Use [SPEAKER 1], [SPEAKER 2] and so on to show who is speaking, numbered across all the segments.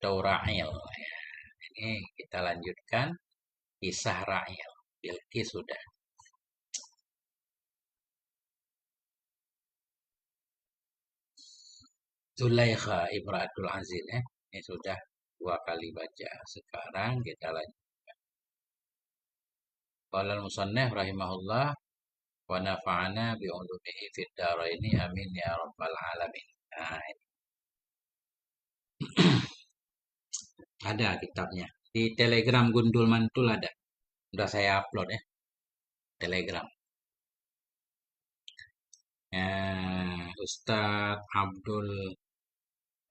[SPEAKER 1] atau Ra'il. Ya, ini kita lanjutkan kisah Ra'il. Bilqis sudah. Zulaikha Imratul Aziz, ini sudah 2 kali baca. Sekarang kita lanjut. Qala al-musannif rahimahullah wa nafa'ana bi ulumihi fid dharaini amin ya rabbal alamin. Nah, ini ada kitabnya. Di Telegram Gundul Mantul ada. Sudah saya upload ya, Telegram. Ustadz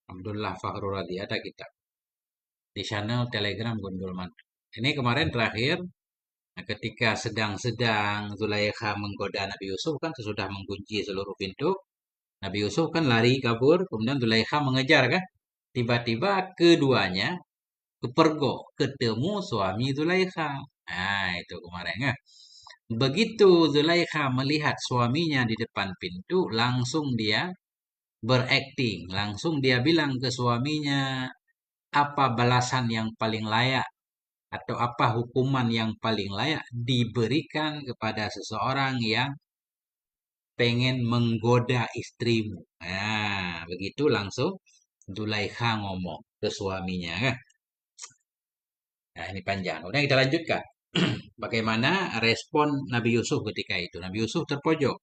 [SPEAKER 1] Abdullah Fakhruradi ada kitab. Di channel Telegram Gundul Mantul. Ini kemarin terakhir ketika sedang-sedang Zulaikha menggoda Nabi Yusuf kan sesudah mengunci seluruh pintu. Nabi Yusuf kan lari kabur, kemudian Zulaikha mengejar kan. Tiba-tiba keduanya kepergok, ketemu suami Zulaikha. Nah, itu kemarin ya. Begitu Zulaikha melihat suaminya di depan pintu, langsung dia berakting. Langsung dia bilang ke suaminya, apa balasan yang paling layak atau apa hukuman yang paling layak diberikan kepada seseorang yang pengen menggoda istrimu. Nah, begitu langsung Zulaikha ngomong ke suaminya. Kan? Nah, ini panjang. Kemudian kita lanjutkan. Bagaimana respon Nabi Yusuf ketika itu? Nabi Yusuf terpojok.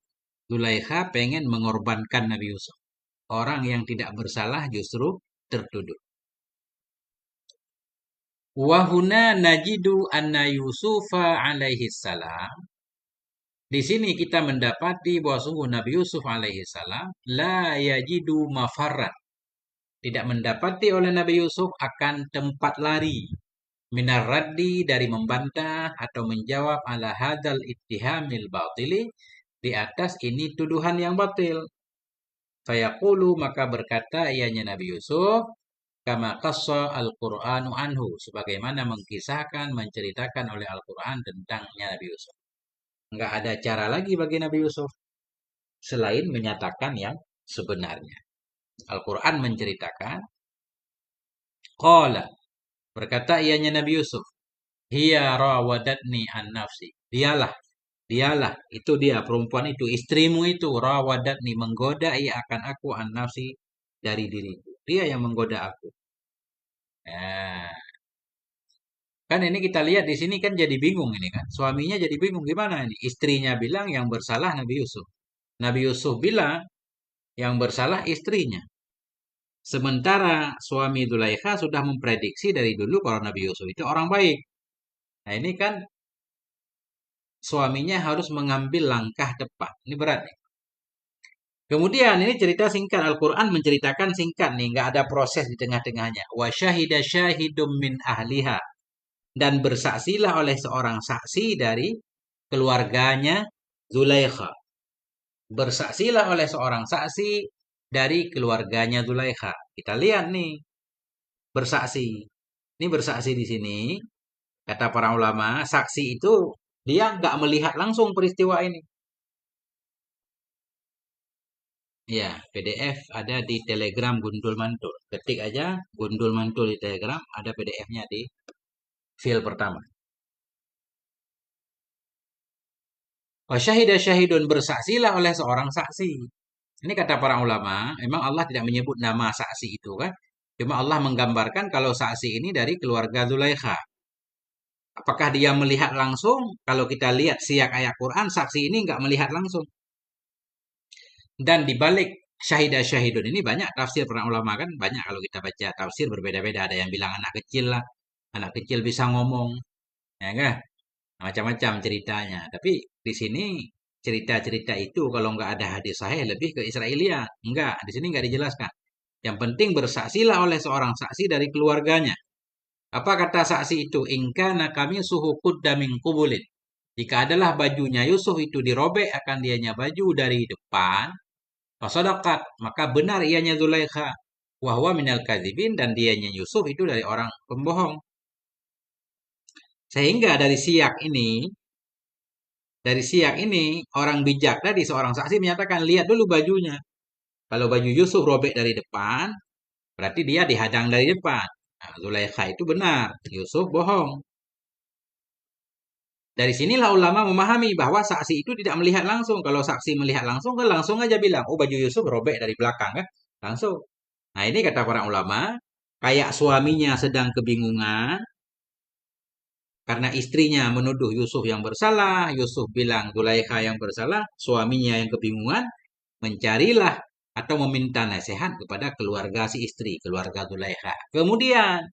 [SPEAKER 1] Zulaikha pengen mengorbankan Nabi Yusuf. Orang yang tidak bersalah justru tertuduh. Wahuna najidu anna Yusufa alaihi salam. Di sini kita mendapati bahwa sungguh Nabi Yusuf alaihi salam la yajidu mafarran. Tidak mendapati oleh Nabi Yusuf akan tempat lari. Minar raddi dari membantah atau menjawab ala hadal ittihamil batili di atas ini tuduhan yang batil. Fayaqulu maka berkata ianya Nabi Yusuf kama qassa al-Qur'anu anhu sebagaimana mengisahkan menceritakan oleh Al-Qur'an tentangnya Nabi Yusuf. Enggak ada cara lagi bagi Nabi Yusuf selain menyatakan yang sebenarnya. Al-Qur'an menceritakan qala berkata ianya Nabi Yusuf hiya rawadatni an nafsi. Dialah, itu dia perempuan itu, istrimu itu rawadatni menggodai akan aku an nafsi dari diriku. Dia yang menggoda aku. Nah, kan ini kita lihat di sini kan jadi bingung ini kan. Suaminya jadi bingung gimana ini? Istrinya bilang yang bersalah Nabi Yusuf. Nabi Yusuf bilang yang bersalah istrinya. Sementara suami Zulaikha sudah memprediksi dari dulu kalau Nabi Yusuf itu orang baik. Nah, ini kan suaminya harus mengambil langkah tepat. Ini berat nih. Kemudian ini cerita singkat. Al-Quran menceritakan singkat nih. Nggak ada proses di tengah-tengahnya. Wa syahida syahidum min ahliha. Dan bersaksilah oleh seorang saksi dari keluarganya Zulaikha. Bersaksilah oleh seorang saksi dari keluarganya Zulaikha. Kita lihat nih. Bersaksi. Ini bersaksi di sini. Kata para ulama, saksi itu dia nggak melihat langsung peristiwa ini. Ya, PDF ada di Telegram Gundul Mantul. Ketik aja Gundul Mantul di Telegram, ada PDF-nya di file pertama. Wasyahida syahidun bersaksilah oleh seorang saksi. Ini kata para ulama, memang Allah tidak menyebut nama saksi itu kan. Cuma Allah menggambarkan kalau saksi ini dari keluarga Zulaikha. Apakah dia melihat langsung? Kalau kita lihat siyak ayat Quran, saksi ini nggak melihat langsung. Dan di balik syahidah syahidun ini banyak tafsir para ulama kan. Banyak kalau kita baca tafsir berbeda-beda. Ada yang bilang anak kecil lah. Anak kecil bisa ngomong. Ya kan? Macam-macam ceritanya. Tapi di sini cerita-cerita itu kalau nggak ada hadis sahih lebih ke Israelia. Enggak, di sini nggak dijelaskan. Yang penting bersaksilah oleh seorang saksi dari keluarganya. Apa kata saksi itu? Ingkana kami suhu kuddamin kubulin. Jika adalah bajunya Yusuf itu dirobek akan dianya baju dari depan. Fasodakat, maka benar ianya Zulaikha. Wahwa minal kadzibin dan dianya Yusuf itu dari orang pembohong. Sehingga dari siak ini orang bijak tadi seorang saksi menyatakan lihat dulu bajunya. Kalau baju Yusuf robek dari depan, berarti dia dihadang dari depan. Nah, Zulaikha itu benar, Yusuf bohong. Dari sinilah ulama memahami bahwa saksi itu tidak melihat langsung. Kalau saksi melihat langsung, kan langsung aja bilang, oh baju Yusuf robek dari belakang kan, langsung. Nah ini kata para ulama, kayak suaminya sedang kebingungan, karena istrinya menuduh Yusuf yang bersalah, Yusuf bilang Zulaikha yang bersalah, suaminya yang kebingungan, mencarilah atau meminta nasihat kepada keluarga si istri, keluarga Zulaikha. Kemudian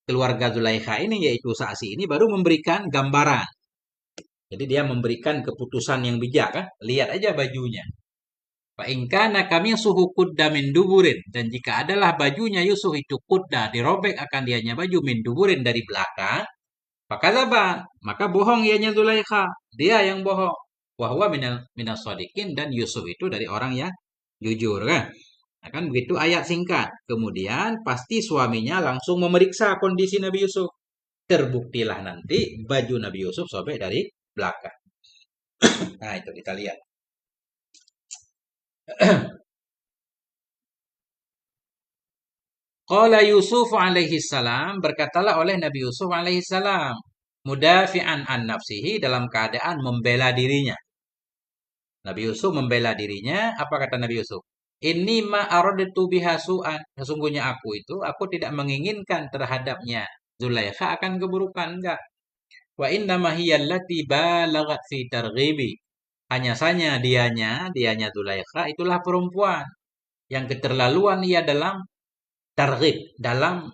[SPEAKER 1] keluarga Zulaikha ini, yaitu saksi ini, baru memberikan gambaran. Jadi dia memberikan keputusan yang bijak, kan? Lihat aja bajunya. Fa in kana kami suhu kudda min duburin, dan jika adalah bajunya Yusuf itu kudda dirobek akan dianya baju min duburin dari belakang, maka bohong ianya Zulaikha, dia yang bohong. Wahwa minas sadiqin, dan Yusuf itu dari orang yang jujur, kan? Nah, kan begitu ayat singkat. Kemudian pasti suaminya langsung memeriksa kondisi Nabi Yusuf. Terbuktilah nanti baju Nabi Yusuf sobek dari belakang. Nah, itu kita lihat. Qala Yusuf alaihi salam, berkatalah oleh Nabi Yusuf alaihi salam, mudafi'an an nafsihi, dalam keadaan membela dirinya. Nabi Yusuf membela dirinya, apa kata Nabi Yusuf? Ini ma aradtu biha su'an. Sesungguhnya aku tidak menginginkan terhadapnya Zulaikha akan keburukan, enggak. Wa inna ma hiya allati balaghat fi targhibi. Hanya saja dianya Zulaikha itulah perempuan yang keterlaluan ia dalam targhib, dalam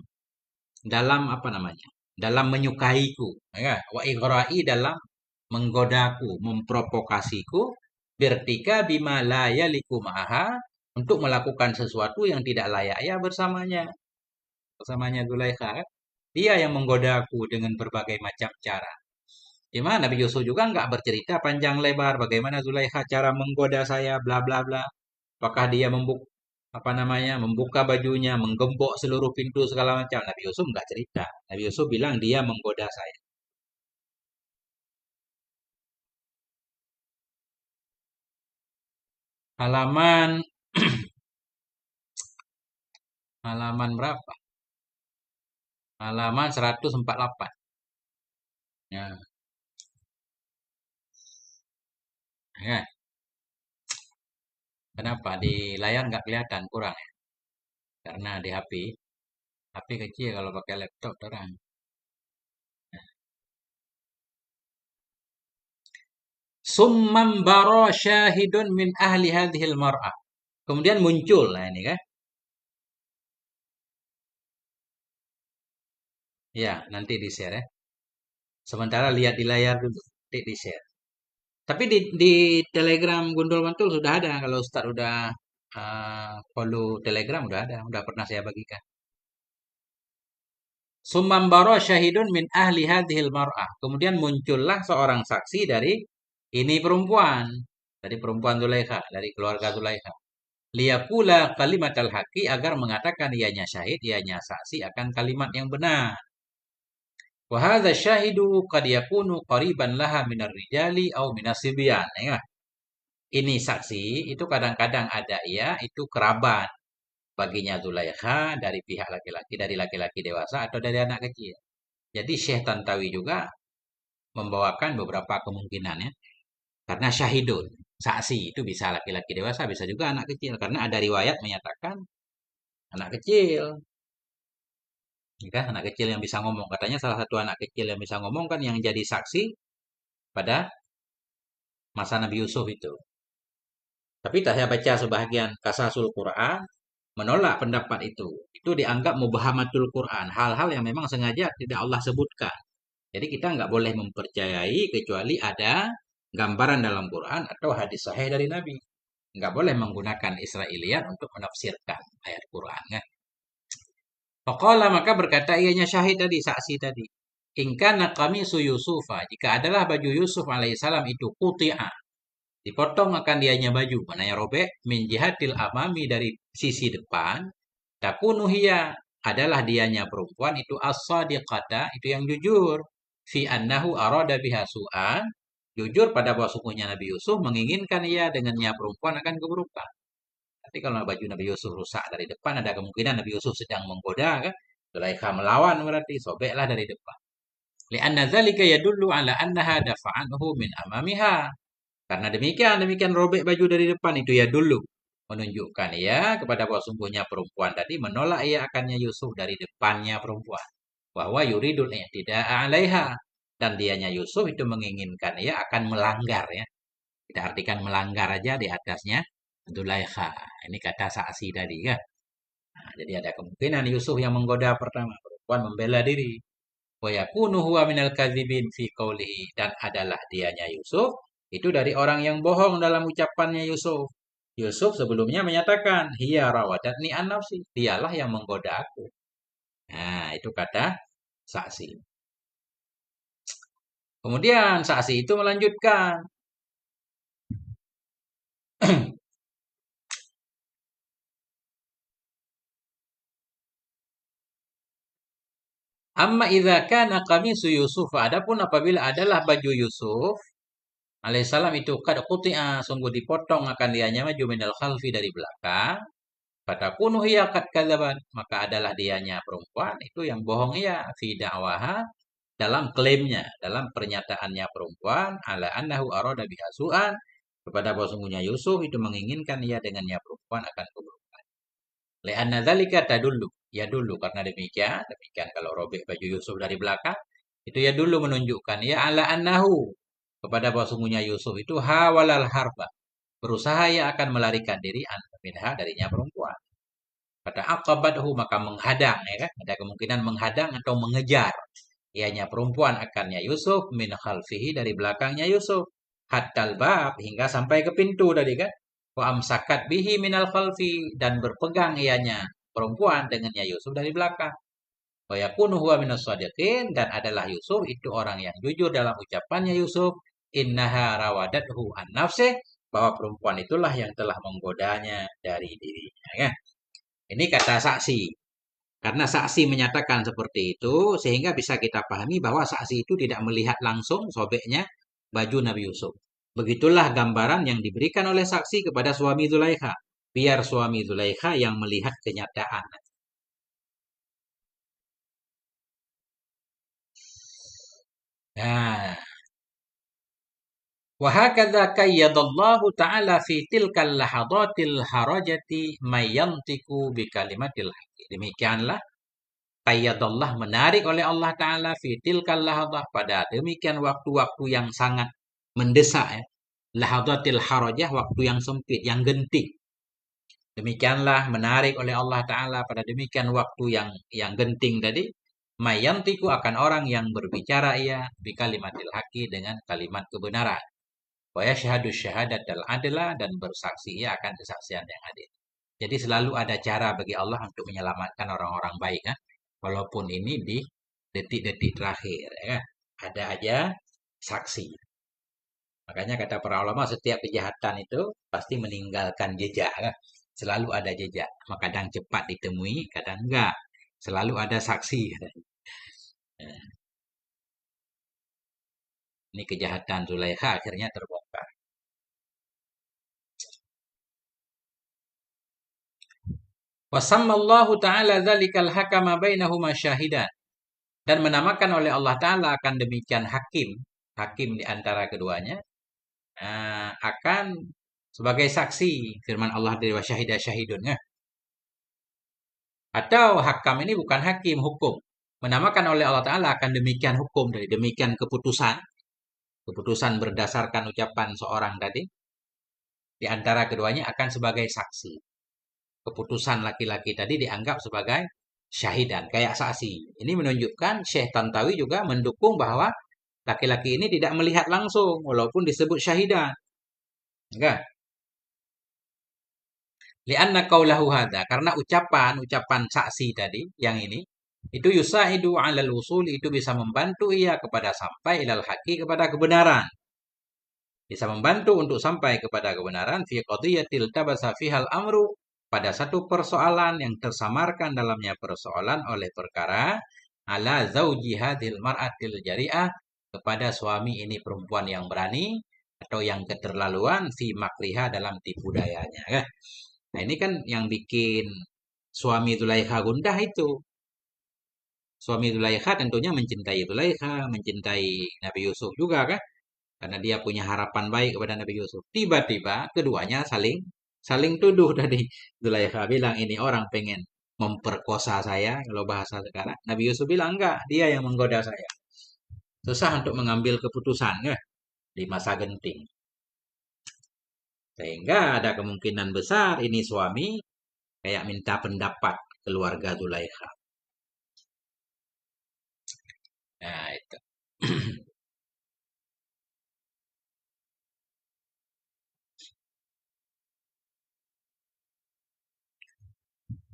[SPEAKER 1] apa namanya? Dalam menyukaiku, ya. Wa ighra'i, dalam menggodaku, memprovokasiku, bertika bima la yaliku ma'aha, untuk melakukan sesuatu yang tidak layak ya bersamanya Zulaikha, kan? Dia yang menggodaku dengan berbagai macam cara. Di mana Nabi Yusuf juga nggak bercerita panjang lebar bagaimana Zulaikha cara menggoda saya, bla bla bla. Apakah dia membuka bajunya, menggembok seluruh pintu segala macam. Nabi Yusuf nggak cerita. Nabi Yusuf bilang dia menggoda saya. Halaman halaman berapa? Halaman 148. Ya, ya. Kenapa di layar nggak kelihatan, kurang ya? Karena di HP kecil, kalau pakai laptop terang. Summam baro syahidun min ahli hadhil mar'ah. Kemudian muncul, nah ini kan? Ya, nanti di share ya. Sementara lihat di layar dulu, nanti di share. Tapi di Telegram Gundul Mantul sudah ada. Kalau Ustaz udah follow Telegram udah pernah saya bagikan. Sumambaro syahidun min ahli hadhil mar'ah. Kemudian muncullah seorang saksi dari ini perempuan, dari perempuan Zulaikha, dari keluarga Zulaikha. Liyakula kalimat al-haqi, agar mengatakan ianya syahid, ianya saksi akan kalimat yang benar. Wa hadza syahidu qad yakunu qariban laha minar rijali au minasibyan. Ya. Ini saksi itu kadang-kadang ada ia itu kerabat baginya Zulaikha dari pihak laki-laki, dari laki-laki dewasa atau dari anak kecil. Jadi Syekh Tantawi juga membawakan beberapa kemungkinan ya. Karena syahidun, saksi itu bisa laki-laki dewasa, bisa juga anak kecil. Karena ada riwayat menyatakan anak kecil. Ya, anak kecil yang bisa ngomong. Katanya salah satu anak kecil yang bisa ngomong kan yang jadi saksi pada masa Nabi Yusuf itu. Tapi saya baca sebahagian kasasul Quran menolak pendapat itu. Itu dianggap mubahamatul Quran, hal-hal yang memang sengaja tidak Allah sebutkan. Jadi kita nggak boleh mempercayai kecuali ada gambaran dalam Quran atau hadis sahih dari Nabi. Nggak boleh menggunakan Israiliyat untuk menafsirkan ayat Quran. Kan? Faqala, maka berkata ianya syahid tadi, saksi tadi. Ingkana kami su Yusufa, jika adalah baju Yusuf alaihissalam itu kuti'a, dipotong akan dianya baju, mananya robek, min jihatil amami, dari sisi depan, takunuhia, adalah dianya perempuan itu as-sadiqata, itu yang jujur, fi annahu arada biha su'an, jujur pada bahwa sungguhnya Nabi Yusuf menginginkan ia dengannya perempuan akan keburukan. Tapi kalau baju Nabi Yusuf rusak dari depan, ada kemungkinan Nabi Yusuf sedang menggoda, kan? Zulaikha melawan berarti sobeklah dari depan. Li'anna dzalika yadullu ala annaha dafa'anhu min amamiha. Karena demikian robek baju dari depan itu ya dulu menunjukkan ya kepada bahwa sungguhnya perempuan tadi menolak ia akannya Yusuf dari depannya perempuan. Bahwa yuridul tidak 'alaiha, dan dianya Yusuf itu menginginkan ia akan melanggar ya. Kita artikan melanggar aja di atasnya Zulaikha. Ini kata saksi tadi kan. Nah, jadi ada kemungkinan Yusuf yang menggoda pertama, perempuan membela diri. Wa yakunu huwa minal kadzibin fi qawlihi, dan adalah dianya Yusuf itu dari orang yang bohong dalam ucapannya Yusuf. Yusuf sebelumnya menyatakan, hiya rawadatni an nafsi, dialah yang menggoda aku. Nah, itu kata saksi. Kemudian saksi itu melanjutkan, amma idza kana qamisu Yusuf, adapun apabila adalah baju Yusuf alaihissalam itu kad quti'a, sungguh dipotong akan dianya maju minal khalfi dari belakang. Fatakunu hiya qad kadzabat, maka adalah dianya perempuan itu yang bohong ia fi da'waha, dalam klaimnya, dalam pernyataannya perempuan ala annahu arada biha su'an, kepada bahwa sungguhnya Yusuf itu menginginkan ia dengannya perempuan akan keburukan. Li'anna dzalika tadullu, ya dulu karena demikian kalau robek baju Yusuf dari belakang itu ya dulu menunjukkan ya ala annahu, kepada bahwa sungguhnya Yusuf itu hawalal harba, berusaha ia akan melarikan diri minha darinya perempuan. Pada aqabathu, maka menghadang ya kan, ada kemungkinan menghadang atau mengejar ianya perempuan akannya Yusuf min khalfihi, dari belakangnya Yusuf, hatal bab, hingga sampai ke pintu tadi kan, wa amsakat bihi minal khalfi, dan berpegang ianya perempuan dengannya Yusuf dari belakang. Wa yakunu huwa minas shadiqin, dan adalah Yusuf itu orang yang jujur dalam ucapannya Yusuf, innaha rawadathu an nafsih, bahwa perempuan itulah yang telah menggodanya dari dirinya ya. Ini kata saksi. Karena saksi menyatakan seperti itu, sehingga bisa kita pahami bahwa saksi itu tidak melihat langsung sobeknya baju Nabi Yusuf. Begitulah gambaran yang diberikan oleh saksi kepada suami Zulaikha. Biar suami Zulaikha yang melihat kenyataan. Nah, wahakadha kayyadallahu ta'ala fi tilkal lahadatil harajati mayyantiku bi kalimatil haqi. Demikianlah qayyadallah, menarik oleh Allah Ta'ala fitil lahadah, pada demikian waktu-waktu yang sangat mendesak ya. Lahadatil harajah, waktu yang sempit, yang genting. Demikianlah menarik oleh Allah Ta'ala pada demikian waktu yang genting tadi. Mayantiku, akan orang yang berbicara ia bi kalimatil haqi, dengan kalimat kebenaran. Wa yashhadu syahadatal adla, dan bersaksi ia akan kesaksian yang adil. Jadi selalu ada cara bagi Allah untuk menyelamatkan orang-orang baik kan. Walaupun ini di detik-detik terakhir ya. Ada aja saksi. Makanya kata para ulama, setiap kejahatan itu pasti meninggalkan jejak kan. Selalu ada jejak. Kadang cepat ditemui, kadang enggak. Selalu ada saksi. Ini kejahatan Zulaikha akhirnya terbongkar. Wasammallahu ta'ala dzalikal hakama bainahuma syahidan, dan menamakan oleh Allah Ta'ala akan demikian hakim di antara keduanya, akan sebagai saksi. Firman Allah dari wasyahidah syahidun ya. Atau hakam ini bukan hakim, hukum. Menamakan oleh Allah Ta'ala akan demikian hukum, dari demikian keputusan berdasarkan ucapan seorang tadi, di antara keduanya akan sebagai saksi. Keputusan laki-laki tadi dianggap sebagai syahidan, kayak saksi. Ini menunjukkan Syekh Tantawi juga mendukung bahwa laki-laki ini tidak melihat langsung walaupun disebut syahidan. Enggak. Lianna qaulahu hadza, karena ucapan saksi tadi yang ini itu yusaidu 'alal usul, itu bisa membantu ia kepada sampai ilal haqi, kepada kebenaran. Bisa membantu untuk sampai kepada kebenaran fi qadiyatil tabasa fihal amru, pada satu persoalan yang tersamarkan dalamnya persoalan oleh perkara ala zauji hadhil mar'atil jari'ah, kepada suami ini perempuan yang berani atau yang keterlaluan fi makriha, dalam tipu dayanya ya. Nah, ini kan yang bikin suami Zulaikha gundah itu. Suami Zulaikha tentunya mencintai Zulaikha, mencintai Nabi Yusuf juga kan? Karena dia punya harapan baik kepada Nabi Yusuf. Tiba-tiba keduanya saling saling tuduh tadi. Zulaikha bilang ini orang pengen memperkosa saya kalau bahasa sekarang. Nabi Yusuf bilang enggak, dia yang menggoda saya. Susah untuk mengambil keputusan ya di masa genting. Sehingga ada kemungkinan besar ini suami kayak minta pendapat keluarga Zulaikha. Nah, itu.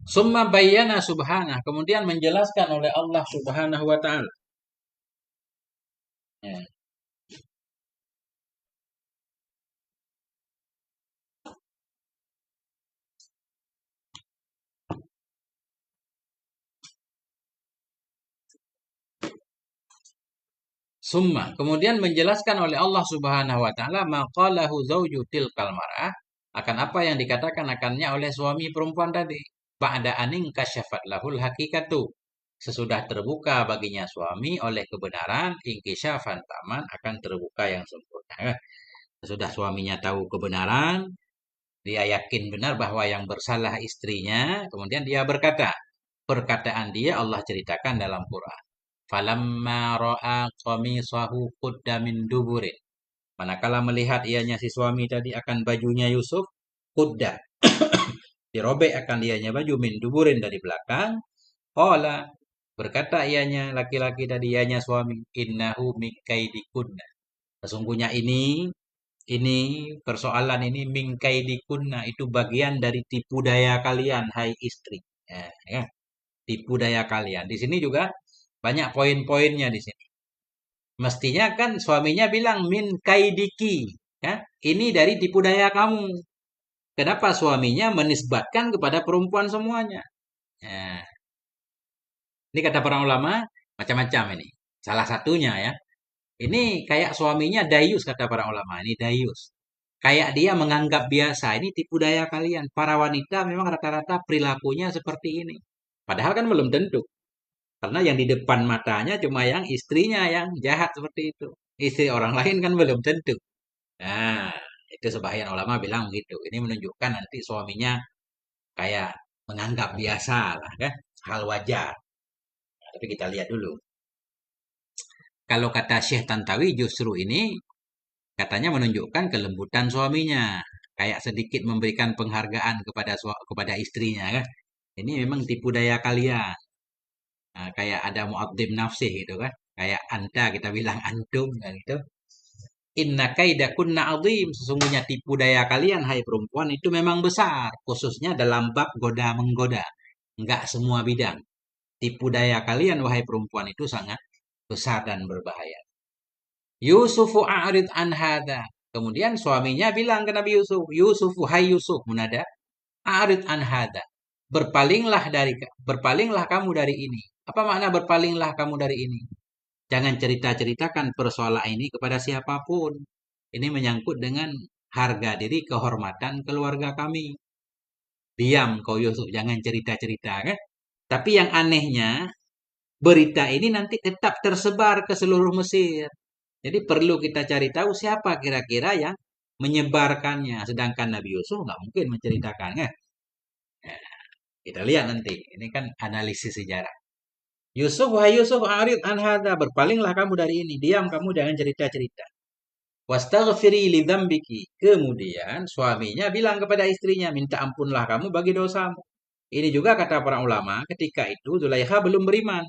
[SPEAKER 1] Summa bayyana subhanah. Kemudian menjelaskan oleh Allah subhanahu wa ta'ala. Ya. Summa. Kemudian menjelaskan oleh Allah subhanahu wa ta'ala. Maqalahu zawju tilkal mar'ah. Akan apa yang dikatakan akannya oleh suami perempuan tadi. Ba'da aning kasyafat lahul hakikatu. Sesudah terbuka baginya suami oleh kebenaran. Ingkisyafan taman akan terbuka yang sempurna. Sesudah suaminya tahu kebenaran. Dia yakin benar bahwa yang bersalah istrinya. Kemudian dia berkata. Perkataan dia Allah ceritakan dalam Quran. Falamma ra'a qamisahu qudda min duburin. Manakala melihat ianya si suami tadi akan bajunya Yusuf, qudda. Dirobek akan ianya baju min duburin dari belakang. Qala. Berkata ianya laki-laki tadi ianya suami. Innahu min kaidikunna. Sesungguhnya ini persoalan ini min kaidikunna. Itu bagian dari tipu daya kalian, hai istri. Ya. Tipu daya kalian. Di sini juga banyak poin-poinnya di sini. Mestinya kan suaminya bilang min kaidiki, ya. Ini dari tipu daya kamu. Kenapa suaminya menisbatkan kepada perempuan semuanya? Ya. Ini kata para ulama macam-macam ini. Salah satunya ya. Ini kayak suaminya dayus kata para ulama. Ini dayus. Kayak dia menganggap biasa. Ini tipu daya kalian. Para wanita memang rata-rata perilakunya seperti ini. Padahal kan belum tentu. Karena yang di depan matanya cuma yang istrinya yang jahat seperti itu. Istri orang lain kan belum tentu. Nah, itu sebagian ulama bilang begitu. Ini menunjukkan nanti suaminya kayak menganggap biasa lah kan. Hal wajar. Nah, tapi kita lihat dulu. Kalau kata Syekh Tantawi justru ini katanya menunjukkan kelembutan suaminya. Kayak sedikit memberikan penghargaan kepada istrinya kan. Ini memang tipu daya kalian. Nah, kayak ada mu'adzim nafsih gitu kan. Kayak anta kita bilang antum kan gitu. Inna kaidakunna azim. Sesungguhnya tipu daya kalian hai perempuan itu memang besar. Khususnya dalam bab goda menggoda. Enggak semua bidang. Tipu daya kalian wahai perempuan itu sangat besar dan berbahaya. Yusufu a'rid an hadha. Kemudian suaminya bilang ke Nabi Yusuf. Yusufu hai Yusuf munada. A'rid an hadha. Berpalinglah kamu dari ini. Apa makna berpalinglah kamu dari ini? Jangan cerita-ceritakan persoalan ini kepada siapapun. Ini menyangkut dengan harga diri, kehormatan keluarga kami. Diam kau Yusuf, jangan cerita-cerita kan? Tapi yang anehnya, berita ini nanti tetap tersebar ke seluruh Mesir. Jadi perlu kita cari tahu siapa kira-kira yang menyebarkannya. Sedangkan Nabi Yusuf nggak mungkin menceritakan kan? Nah, kita lihat nanti. Ini kan analisis sejarah. Yusuf, wahai Yusuf, arid an hadza, berpalinglah kamu dari ini. Diam kamu, jangan cerita-cerita. Wastaghfiri li dzambiki. Kemudian suaminya bilang kepada istrinya, minta ampunlah kamu bagi dosamu. Ini juga kata para ulama, ketika itu Zulaikha belum beriman.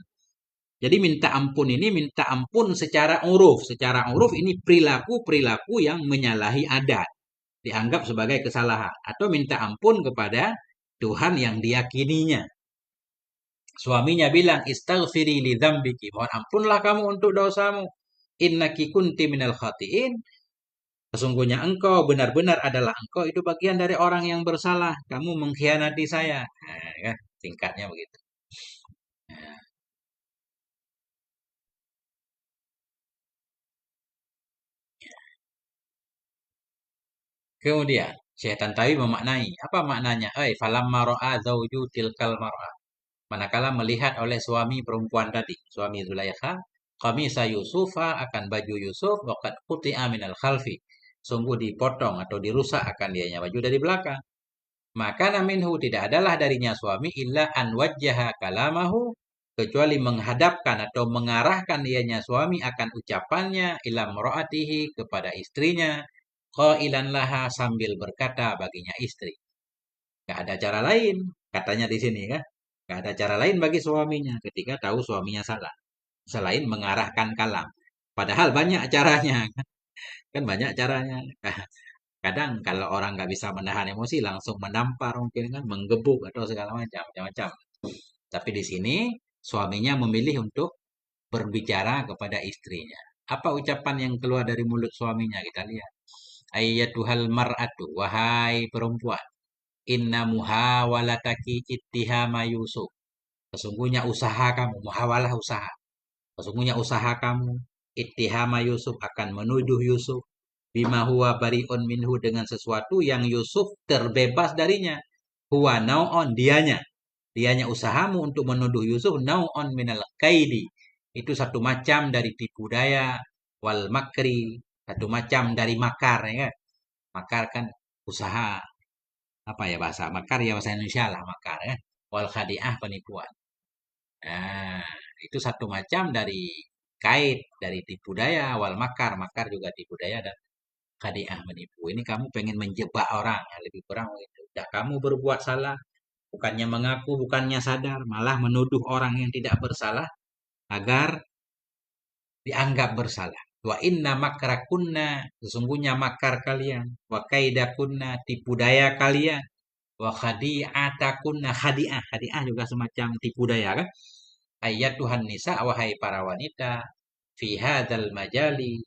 [SPEAKER 1] Jadi minta ampun ini minta ampun secara uruf. Secara uruf ini perilaku-perilaku yang menyalahi adat. Dianggap sebagai kesalahan. Atau minta ampun kepada Tuhan yang diyakininya. Suaminya bilang, istaghfiri li dzambiki. Mohon ampunlah kamu untuk dosamu. Innaki kunti minal khatiin. Sesungguhnya engkau benar-benar adalah engkau itu bagian dari orang yang bersalah. Kamu mengkhianati saya. Nah, ya, singkatnya begitu. Nah, kemudian Syekh Tantawi memaknai apa maknanya? Falamma ra'a zawju tilkal mar'ah. Manakala melihat oleh suami perempuan tadi, suami Zulaikha, qamisa Yusufa akan baju Yusuf, waqad quti'a minal khalfi. Sungguh dipotong atau dirusak akan dianya baju dari belakang. Maka minhu tidak adalah darinya suami illa an wajjaha kalamahu kecuali menghadapkan atau mengarahkan dianya suami akan ucapannya ila mraatihi kepada istrinya qailan laha sambil berkata baginya istri. Gak ada cara lain katanya di sini kan. Gak ada cara lain bagi suaminya ketika tahu suaminya salah selain mengarahkan kalam. Padahal banyak caranya kan banyak caranya. Kadang kalau orang nggak bisa menahan emosi langsung menampar mungkin kan menggebuk atau segala macam macam. Tapi di sini suaminya memilih untuk berbicara kepada istrinya. Apa ucapan yang keluar dari mulut suaminya kita lihat. Ayyatuhal mar'atu wahai perempuan inna muhawalataki ittihama Yusuf. Sesungguhnya usaha kamu muhawalah usaha. Sesungguhnya usaha kamu ittihama Yusuf akan menuduh Yusuf bima huwa bariun minhu dengan sesuatu yang Yusuf terbebas darinya. Huwa nau'on dianya. Dianya usahamu untuk menuduh Yusuf nau'on minal kaidi. Itu satu macam dari tipu daya wal makri, satu macam dari makar ya kan. Makar kan usaha apa ya bahasa makar ya bahasa Indonesia lah makar ya. Wal khadi'ah penipuan. Nah, itu satu macam dari kait dari tipu daya wal makar, makar juga tipu daya dan khadi'ah menipu. Ini kamu pengen menjebak orang, ya, lebih kurang begitu. Tidak kamu berbuat salah, bukannya mengaku, bukannya sadar, malah menuduh orang yang tidak bersalah agar dianggap bersalah. Wa inna makrakunna, sesungguhnya makar kalian. Wa kaidakunna, tipu daya kalian. Wa khadi'atakunna, khadi'ah. Khadi'ah juga semacam tipu daya kan? Ayat Tuhan nisa, wahai para wanita. Fi hadal majali,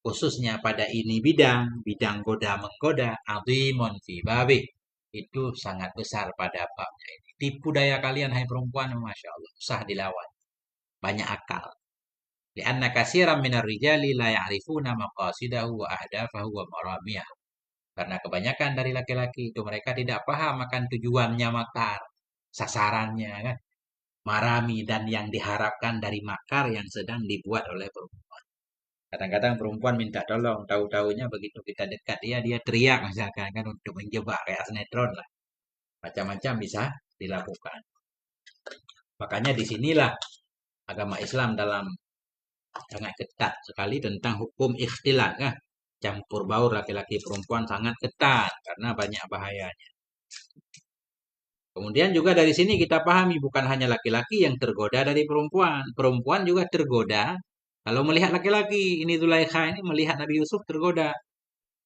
[SPEAKER 1] khususnya pada ini bidang goda menggoda, adhimon fi babih. Itu sangat besar pada babnya ini. Tipu daya kalian, hai perempuan, Masya Allah. Usah dilawan. Banyak akal. Lianna kasiran minar rijali la ya'rifuna maqasidahu wa ahdafahu wa maramiyah. Karena kebanyakan dari laki-laki itu mereka tidak paham akan tujuannya makar, sasarannya kan, marami dan yang diharapkan dari makar yang sedang dibuat oleh perempuan. Kadang-kadang perempuan minta tolong, tahu-tahunya begitu kita dekat dia teriak misalkan kan untuk menjebak kayak sinetron lah. Macam-macam bisa dilakukan. Makanya disinilah agama Islam dalam sangat ketat sekali tentang hukum ikhtilat kan. Campur baur laki-laki perempuan sangat ketat karena banyak bahayanya. Kemudian juga dari sini kita pahami bukan hanya laki-laki yang tergoda dari perempuan. Perempuan juga tergoda kalau melihat laki-laki. Ini Zulaikha ini melihat Nabi Yusuf tergoda.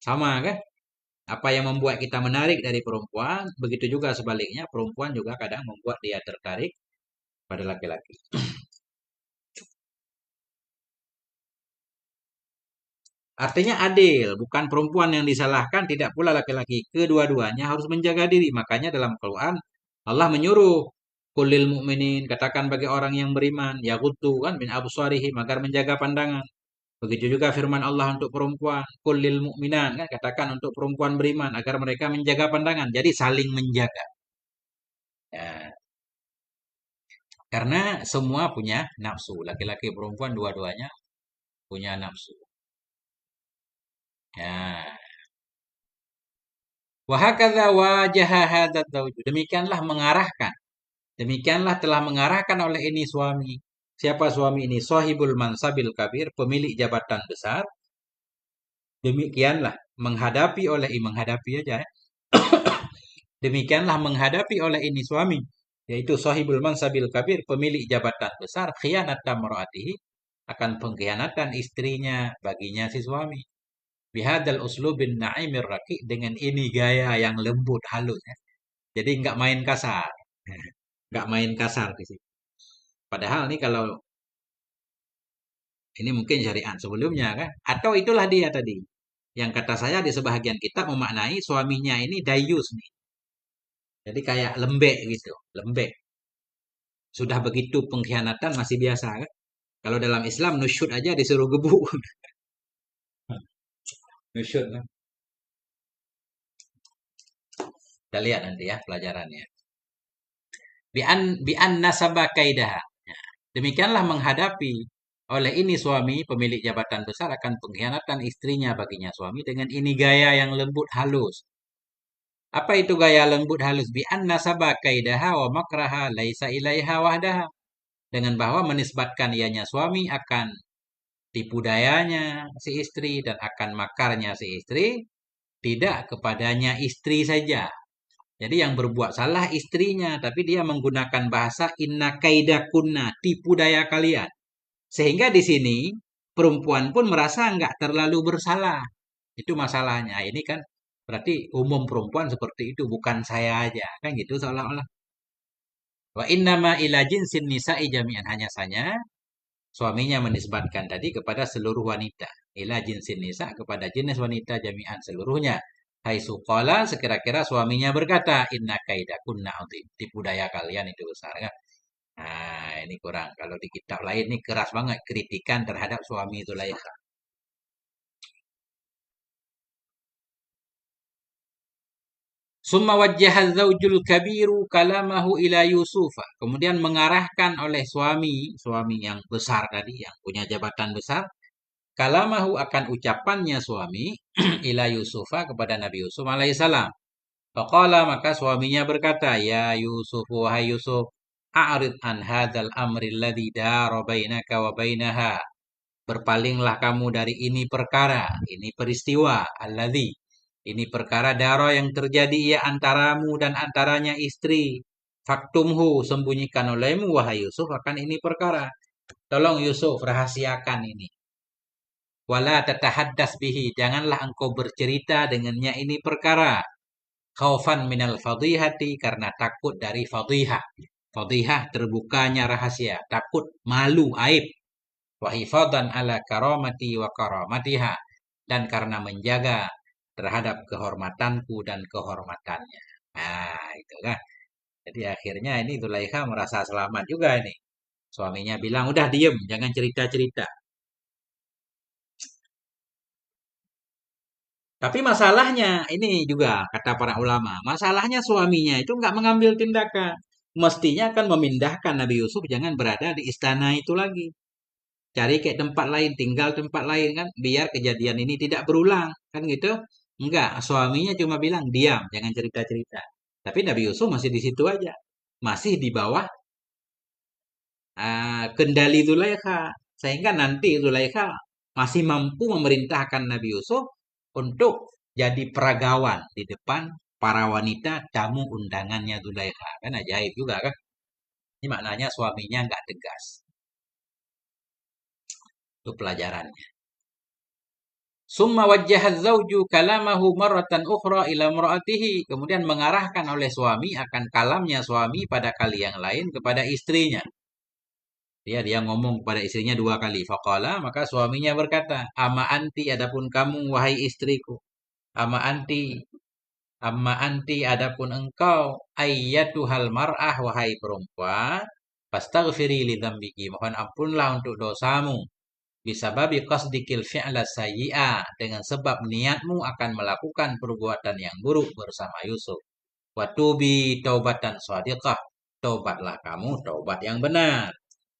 [SPEAKER 1] Sama kan? Apa yang membuat kita menarik dari perempuan, begitu juga sebaliknya perempuan juga kadang membuat dia tertarik pada laki-laki. Artinya adil, bukan perempuan yang disalahkan, tidak pula laki-laki. Kedua-duanya harus menjaga diri. Makanya dalam Quran Allah menyuruh kulil mukminin, katakan bagi orang yang beriman, yaghuddu kan min absarihim agar menjaga pandangan. Begitu juga firman Allah untuk perempuan, kulil mukminan kan katakan untuk perempuan beriman agar mereka menjaga pandangan. Jadi saling menjaga. Ya, karena semua punya nafsu, laki-laki perempuan dua-duanya punya nafsu. Ya, wahakadza wajaha hadzal zawj. Demikianlah mengarahkan. Demikianlah telah mengarahkan oleh ini suami. Siapa suami ini? Sahibul mansabil kabir, pemilik jabatan besar. Demikianlah menghadapi aja ya. Demikianlah menghadapi oleh ini suami, yaitu sahibul mansabil kabir, pemilik jabatan besar, khianat tamraatihi, akan pengkhianatan istrinya baginya si suami. Bihadal uslubin na'imir raki, dengan ini gaya yang lembut halus ya. Jadi nggak main kasar. Nggak main kasar di sini. Padahal nih kalau ini mungkin syariat sebelumnya kan. Atau itulah dia tadi. Yang kata saya di sebahagian kitab memaknai suaminya ini dayus nih. Jadi kayak lembek gitu. Lembek. Sudah begitu pengkhianatan masih biasa kan. Kalau dalam Islam nusyud aja disuruh gebuk. Nusyud kan. Kita lihat nanti ya pelajarannya. Bi'an nasaba kaidaha. Ya, demikianlah menghadapi oleh ini suami pemilik jabatan besar akan pengkhianatan istrinya baginya suami dengan ini gaya yang lembut halus. Apa itu gaya lembut halus? Bi'an nasaba kaidaha wa makraha laisa ilaiha wahdaha. Dengan bahwa menisbatkan ianya suami akan tipu dayanya si istri dan akan makarnya si istri tidak kepadanya istri saja. Jadi yang berbuat salah istrinya, tapi dia menggunakan bahasa inna kaidakunna, tipu daya kalian. Sehingga di sini perempuan pun merasa nggak terlalu bersalah. Itu masalahnya. Ini kan berarti umum perempuan seperti itu, bukan saya aja. Kan gitu seolah-olah. Wa innama ila jinsin nisa'i jami'an. Hanya saja suaminya menisbatkan tadi kepada seluruh wanita. Ila jinsin nisa kepada jenis wanita jami'an seluruhnya. Hai suqala sekira-kira suaminya berkata, inna kaidakunna azim. Tipu daya kalian itu besar kan. Nah, ini kurang. Kalau di kitab lain ini keras banget kritikan terhadap suami Zulaikha. Summa wajjaha zaujul kabiru kalamahu ila Yusufa. Kemudian mengarahkan oleh suami yang besar tadi, yang punya jabatan besar, kalamahu akan ucapannya suami ila Yusufa kepada Nabi Yusuf alaihissalam. Faqala maka suaminya berkata, ya Yusuf wahai Yusuf, a'rid an hadzal amri alladhi dara bainaka wa bainaha. Berpalinglah kamu dari ini peristiwa alladhi. Ini perkara daro yang terjadi ya antaramu dan antaranya istri. Faktumhu sembunyikan olehmu wahai Yusuf akan ini perkara. Tolong Yusuf rahasiakan ini. Wala tatahaddas bihi. Janganlah engkau bercerita dengannya ini perkara. Khaufan minal fadihati karena takut dari fadihah. Fadihah terbukanya rahasia. Takut malu aib. Wahifadan ala karamati wa karamatiha. Dan karena menjaga terhadap kehormatanku dan kehormatannya. Nah, itu kan. Jadi akhirnya ini Zulaikha merasa selamat juga ini. Suaminya bilang, udah diem, jangan cerita-cerita. Tapi masalahnya, ini juga kata para ulama, masalahnya suaminya itu nggak mengambil tindakan. Mestinya akan memindahkan Nabi Yusuf jangan berada di istana itu lagi. Cari kayak tempat lain, tinggal tempat lain kan, biar kejadian ini tidak berulang. Kan gitu? Enggak, suaminya cuma bilang, diam, jangan cerita-cerita. Tapi Nabi Yusuf masih di situ aja. Masih di bawah kendali Zulaikha. Sehingga nanti Zulaikha masih mampu memerintahkan Nabi Yusuf untuk jadi peragawan di depan para wanita tamu undangannya Zulaikha. Kan ajaib juga kan. Ini maknanya suaminya nggak tegas. Itu pelajarannya. Summa wajjaha zauju kalamahu marratan ukhra ila imra'atihi. Kemudian mengarahkan oleh suami akan kalamnya suami pada kali yang lain kepada istrinya. Dia ngomong kepada istrinya dua kali. Faqala, maka suaminya berkata, ama anti adapun kamu wahai istriku. Ama anti, amma anti adapun engkau ayyatuhal mar'ah wahai perempuan. Fastaghfiri li dzambiki. Mohon ampunlah untuk dosamu. Bisa babi qasdikil fi'la sayyi'a. Dengan sebab niatmu akan melakukan perbuatan yang buruk bersama Yusuf. Watubi taubatan shadiqah. Taubatlah kamu, taubat yang benar.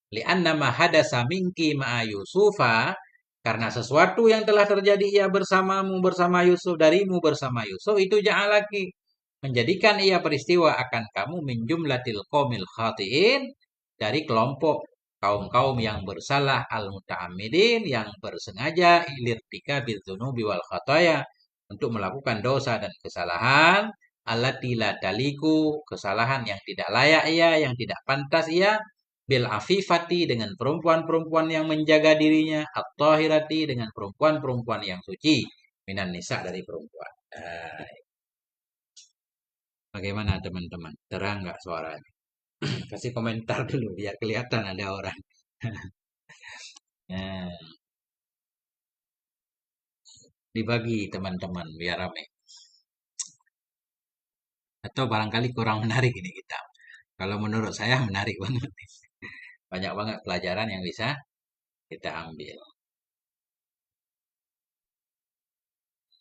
[SPEAKER 1] Li'anna ma hadasa minki ma'a Yusufa karena sesuatu yang telah terjadi ia bersamamu bersama Yusuf darimu bersama Yusuf itu ja'alaki menjadikan ia peristiwa akan kamu min jumlatil qaumil khatiin dari kelompok kaum-kaum yang bersalah al-muta'ammidin yang bersengaja ilirtika bidzunubi wal khataya untuk melakukan dosa dan kesalahan allati la taliku kesalahan yang tidak layak ia yang tidak pantas ia bil afifati dengan perempuan-perempuan yang menjaga dirinya, at-tahirati dengan perempuan-perempuan yang suci, minan nisa dari perempuan. Bagaimana teman-teman? Terang nggak suaranya? Kasih komentar dulu biar kelihatan ada orang. Nah, dibagi teman-teman biar rame. Atau barangkali kurang menarik ini kita. Kalau menurut saya menarik banget. Banyak banget pelajaran yang bisa kita ambil.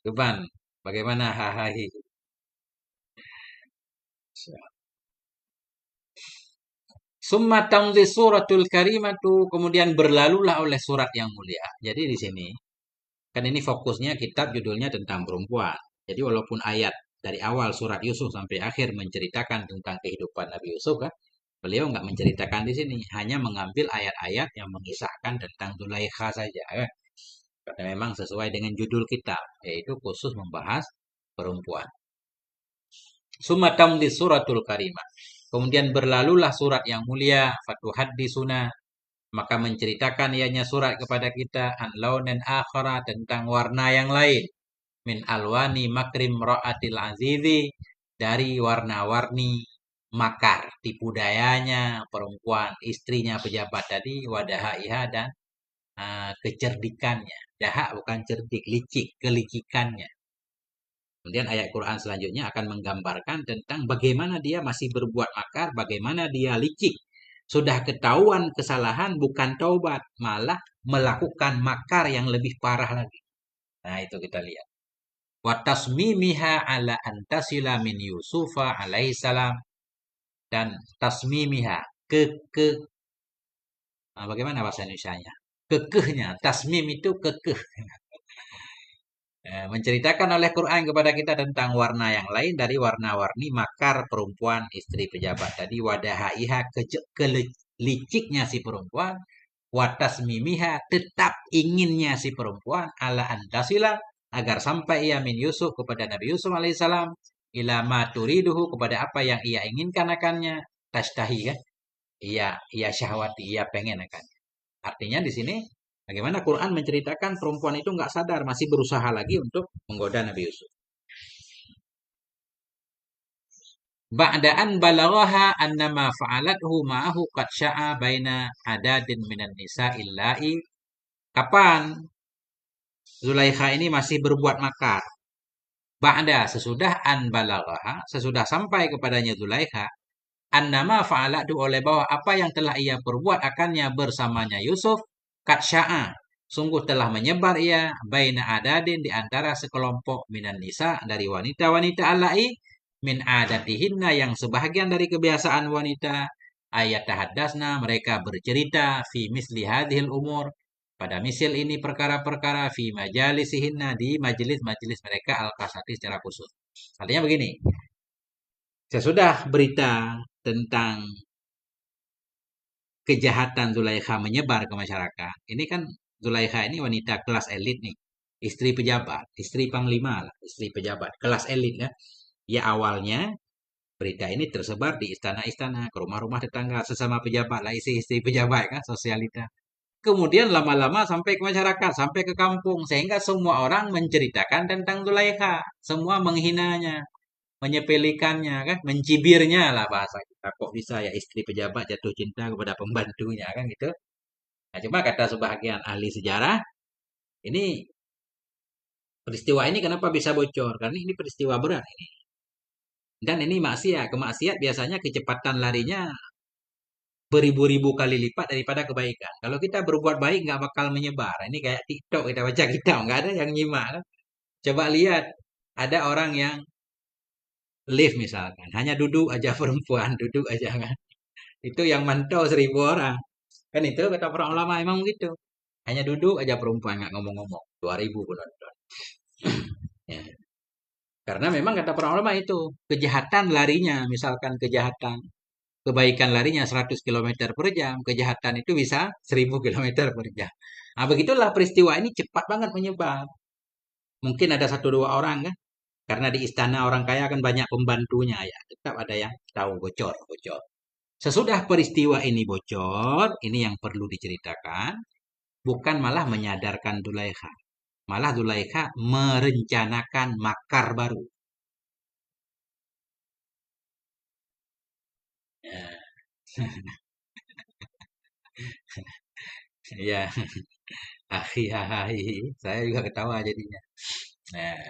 [SPEAKER 1] Tuban, bagaimana hahaha? Summa tamzi suratul karimatu, kemudian berlalulah oleh surat yang mulia. Jadi di sini, kan ini fokusnya kitab judulnya tentang perempuan. Jadi walaupun ayat dari awal surat Yusuf sampai akhir menceritakan tentang kehidupan Nabi Yusuf kan, beliau nggak menceritakan di sini, hanya mengambil ayat-ayat yang mengisahkan tentang Zulaikha saja kan. Karena memang sesuai dengan judul kitab, yaitu khusus membahas perempuan. Summa tamdi suratul karimah. Kemudian berlalulah surat yang mulia, fatuhaddisuna, maka menceritakan ianya surat kepada kita an launan akhara, tentang warna yang lain, min alwani makrim ra'atil azizi, dari warna-warni makar tipu dayanya perempuan istrinya pejabat tadi, wadahaiha, dan kecerdikannya. Dahak bukan cerdik, licik, kelicikannya. Kemudian ayat Quran selanjutnya akan menggambarkan tentang bagaimana dia masih berbuat makar, bagaimana dia licik. Sudah ketahuan kesalahan, bukan taubat, malah melakukan makar yang lebih parah lagi. Nah, itu kita lihat. Wa tasmimiha ala antasila min Yusufa alaihissalam, dan tasmimiha, ke bagaimana bahasa Indonesianya? Kekehnya, tasmim itu kekeh. Menceritakan oleh Quran kepada kita tentang warna yang lain dari warna-warni makar perempuan istri pejabat tadi, wadahaiha, keliciknya si perempuan, watas mimiha, tetap inginnya si perempuan, ala antasila, agar sampai ia min Yusuf, kepada Nabi Yusuf alaihissalam, ila ma turiduhu, kepada apa yang ia inginkan akannya, tashtahi kan, ia syahwati, ia pengen akannya. Artinya di sini bagaimana Quran menceritakan perempuan itu nggak sadar, masih berusaha lagi untuk menggoda Nabi Yusuf. Ba'daan balaghaha annama fa'alathu ma'ahu qad sya'a baina adadin minan nisa illa'i. Kapan Zulaikha ini masih berbuat makar? Ba'da, sesudah an balaghaha, sesudah sampai kepadanya Zulaikha, annama fa'alathu, oleh bahwa apa yang telah ia perbuat akannya bersamanya Yusuf, qad sya'a, sungguh telah menyebar ia, baina adadin, di antara sekelompok minan nisa, dari wanita-wanita alai, min adatihinna, yang sebahagian dari kebiasaan wanita, ayat tahaddasna, mereka bercerita, fi misli hadhil umur, pada misil ini perkara-perkara, fi majalisihinna, di majelis-majelis mereka, al-kasati, secara khusus. Artinya begini, sesudah berita tentang kejahatan Zulaikha menyebar ke masyarakat. Ini kan Zulaikha ini wanita kelas elit nih. Istri pejabat, istri panglima lah, istri pejabat, kelas elit ya. Ya awalnya berita ini tersebar di istana-istana, ke rumah-rumah tetangga, sesama pejabat lah, istri-istri pejabat kan, sosialita. Kemudian lama-lama sampai ke masyarakat, sampai ke kampung, sehingga semua orang menceritakan tentang Zulaikha. Semua menghinanya, menyepelekannya kan, mencibirnya lah bahasa kita. Kok bisa ya istri pejabat jatuh cinta kepada pembantunya kan gitu. Nah, cuma kata sebagian ahli sejarah, ini peristiwa ini kenapa bisa bocor? Karena ini peristiwa berat ini. Dan ini maksiat. Kemaksiat biasanya kecepatan larinya beribu-ribu kali lipat daripada kebaikan. Kalau kita berbuat baik nggak bakal menyebar. Ini kayak TikTok, kita baca kita nggak ada yang nyimak kan. Coba lihat, ada orang yang live misalkan, hanya duduk aja perempuan, duduk aja kan. Itu yang mantau 1.000 orang. Kan itu kata para ulama emang gitu. Hanya duduk aja perempuan, nggak ngomong-ngomong. 2.000 penonton. Ya. Karena memang kata para ulama itu, kejahatan larinya, misalkan kejahatan, kebaikan larinya 100 km per jam, kejahatan itu bisa 1.000 km per jam. Nah, begitulah peristiwa ini cepat banget menyebar. Mungkin ada 1-2 orang kan, karena di istana orang kaya kan banyak pembantunya ya, tetap ada yang tahu, bocor. Sesudah peristiwa ini bocor, ini yang perlu diceritakan, bukan malah menyadarkan Zulaikha. Malah Zulaikha merencanakan makar baru. Ya, ya. Saya juga ketawa jadinya. Nah,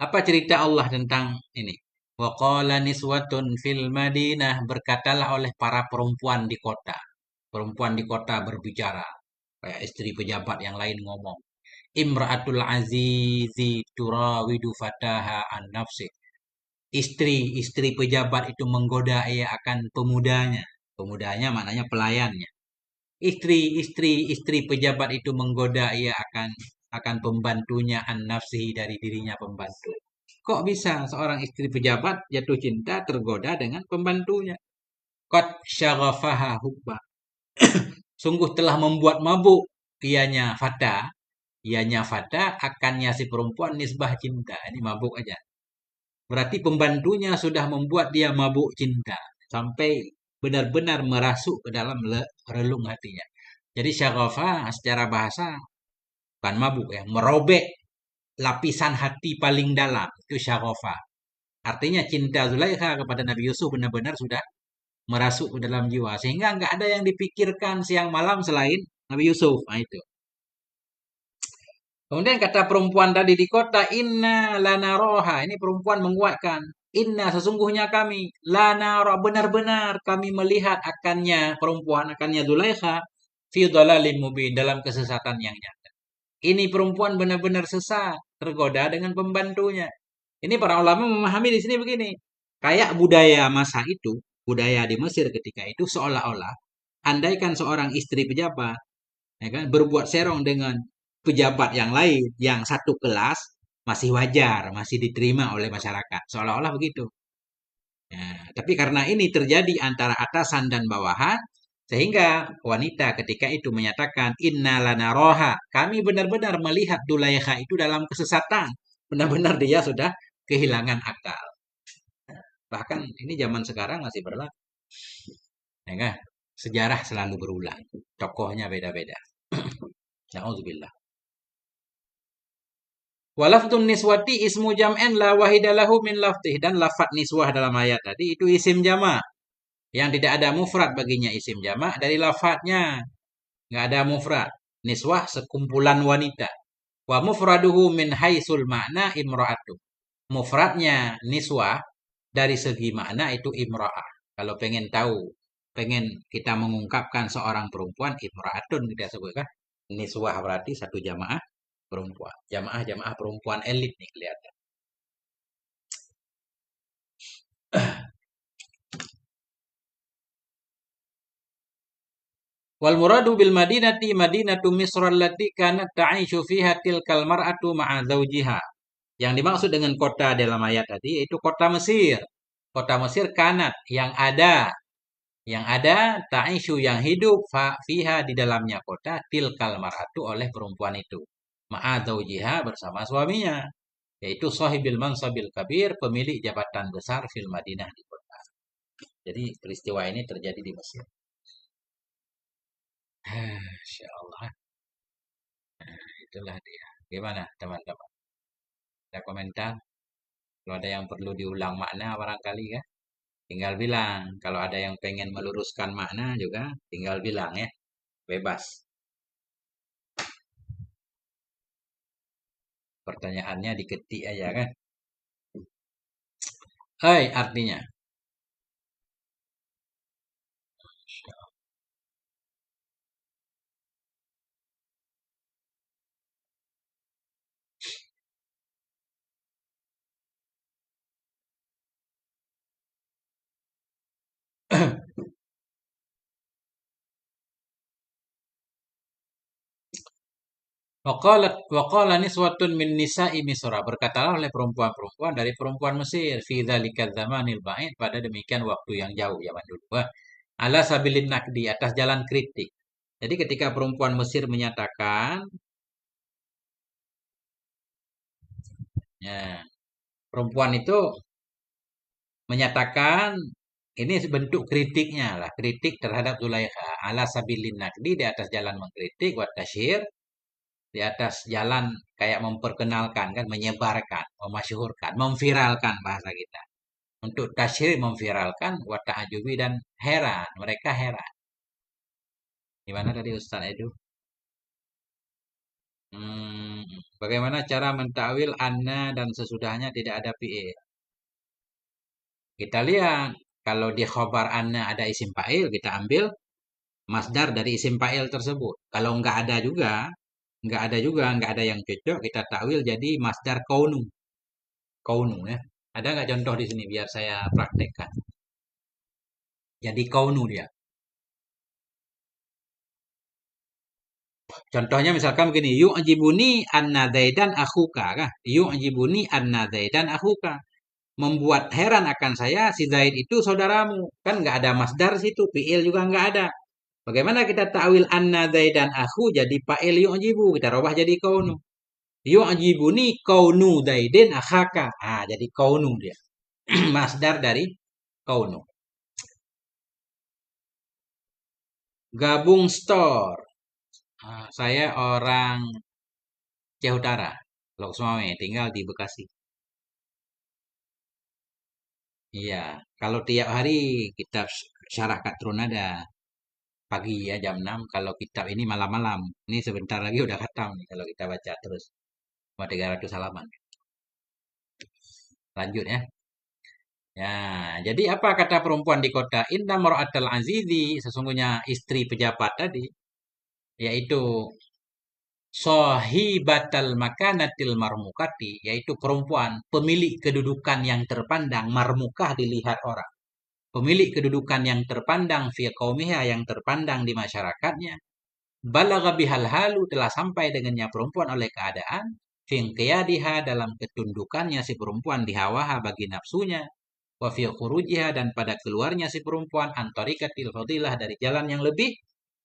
[SPEAKER 1] apa cerita Allah tentang ini? Wa qala niswatun fil Madinah, berkatalah oleh para perempuan di kota. Perempuan di kota berbicara. Kayak istri pejabat yang lain ngomong. Imra'atul azizi turawidu fataha an nafsi. Istri pejabat itu menggoda ia akan pemudanya. Pemudanya maknanya pelayannya. Istri pejabat itu menggoda ia akan pembantunya an nafsihi dari dirinya pembantu. Kok bisa seorang istri pejabat jatuh cinta tergoda dengan pembantunya? Qad syaghafaha hubba. Sungguh telah membuat mabuk ianya fata akannya si perempuan nisbah cinta. Ini mabuk aja. Berarti pembantunya sudah membuat dia mabuk cinta sampai benar-benar merasuk ke dalam relung hatinya. Jadi syaghafa secara bahasa bukan mabuk ya, merobek lapisan hati paling dalam itu syaghafa. Artinya cinta Zulaikha kepada Nabi Yusuf benar-benar sudah merasuk ke dalam jiwa sehingga nggak ada yang dipikirkan siang malam selain Nabi Yusuf. Nah, itu. Kemudian kata perempuan tadi di kota, inna lana roha. Ini perempuan menguatkan. Inna sesungguhnya kami. Lana roha. Benar-benar kami melihat akannya Zulaikha. Fi dhalalim mubin. Dalam kesesatan yang nyata. Ini perempuan benar-benar sesat. Tergoda dengan pembantunya. Ini para ulama memahami di sini begini. Kayak budaya masa itu. Budaya di Mesir ketika itu seolah-olah. Andaikan seorang istri pejabat ya kan, berbuat serong dengan pejabat yang lain yang satu kelas masih wajar, masih diterima oleh masyarakat. Seolah-olah begitu. Ya, tapi karena ini terjadi antara atasan dan bawahan, sehingga wanita ketika itu menyatakan inna lana roha, kami benar-benar melihat Dulaikha itu dalam kesesatan. Benar-benar dia sudah kehilangan akal. Bahkan ini zaman sekarang masih berlaku. Ya kan? Sejarah selalu berulang. Tokohnya beda-beda. Nauzubillah. Walaftun niswati ismu jam'en la wahidalahu min laftih. Dan lafat niswah dalam ayat tadi itu isim jama. Yang tidak ada mufrad baginya isim jama dari lafadznya. Nggak ada mufrad. Niswah sekumpulan wanita. Wa mufraduhu min haisul makna imra'atu. Mufradnya niswah dari segi makna itu imra'ah. Kalau pengen tahu, pengen kita mengungkapkan seorang perempuan imra'atun kita sebutkan. Niswah berarti satu jamaah perempuan. Jamaah perempuan elit nih kelihatan. Wal muradu bil madinati madinatu Misr allati kanat ta'ishu fiha tilkal mar'atu ma'a zawjiha. Yang dimaksud dengan kota dalam ayat tadi yaitu kota Mesir. Kota Mesir kanat yang ada ta'ishu yang hidup fiha di dalamnya kota tilkal mar'atu oleh perempuan itu. Ma'a zawjiha bersama suaminya. Yaitu sahibil mansabil kabir, pemilik jabatan besar fil Madinah di kota. Jadi peristiwa ini terjadi di Mesir. Insya Allah. Itulah dia. Gimana teman-teman? Ada komentar? Kalau ada yang perlu diulang makna barangkali ya, tinggal bilang. Kalau ada yang pengen meluruskan makna juga, tinggal bilang ya. Bebas. Pertanyaannya diketik aja kan. Hai artinya. Waqala niswatun min nisa'i Misra. Berkatalah oleh perempuan-perempuan dari perempuan Mesir. Fi dzalikal zamanil ba'id. Pada demikian waktu yang jauh zaman dulu. Ala sabilin nakdi. Atas jalan kritik. Jadi ketika perempuan Mesir menyatakan. Ya, perempuan itu menyatakan. Ini bentuk kritiknya lah. Kritik terhadap Zulaikha. Ala sabilin nakdi. Di atas jalan mengkritik. Wa tasyir. Di atas jalan kayak memperkenalkan kan, menyebarkan, memasyhurkan, memviralkan bahasa kita. Untuk tasyir memviralkan, wa ta'ajubi dan heran, mereka heran. Gimana tadi Ustaz itu? Hmm, bagaimana cara mentakwil anna dan sesudahnya tidak ada fi'il? Kita lihat kalau di khobar anna ada isim fa'il, kita ambil masdar dari isim fa'il tersebut. Kalau nggak ada yang cocok, kita takwil jadi masdar kaunu. Kaunu ya. Ada nggak contoh di sini biar saya praktekkan? Jadi kaunu dia. Contohnya misalkan begini, yu'jibuni anna Zaidan akhuka kah? Yu'jibuni anna Zaidan akhuka. Membuat heran akan saya si Zaid itu saudaramu. Kan nggak ada masdar situ, fi'il juga nggak ada. Bagaimana kita takwil anna Zaidan akhu jadi fa'il yu'jibu, kita robah jadi kaunu. Yu'jibuni kaunu Zaidin akhaka. Ah, jadi kaunu dia. Masdar dari kaunu. Gabung store. Ah, saya orang Aceh Utara, Lok Sumawe, tinggal di Bekasi. Iya, kalau tiap hari kitab Syarah Katrun ada pagi ya jam 6. Kalau kitab ini malam-malam. Ini sebentar lagi udah khatam nih kalau kita baca terus. Cuma 300 halaman. Lanjut ya. Ya, jadi apa kata perempuan di kota? Inna mar'atal azizi, sesungguhnya istri pejabat tadi, yaitu Sohibatal makanatil marmukati, yaitu perempuan pemilik kedudukan yang terpandang, marmukah dilihat orang. Pemilik kedudukan yang terpandang via kaumiha, yang terpandang di masyarakatnya. Balagha bihal halu, telah sampai dengannya perempuan oleh keadaan. Finqiyadiha, dalam ketundukannya si perempuan dihawaha bagi nafsunya. Wa fi khurujiha, dan pada keluarnya si perempuan antarikatil fadilah, dari jalan yang lebih.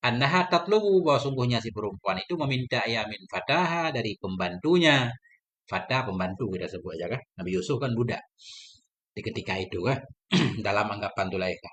[SPEAKER 1] Annaha tatlubu, bahwa sungguhnya si perempuan itu meminta ya min fataha, dari pembantunya. Fatah pembantu kita sebut aja kan. Nabi Yusuf kan budak di ketika itu kan dalam anggapan Zulaikha.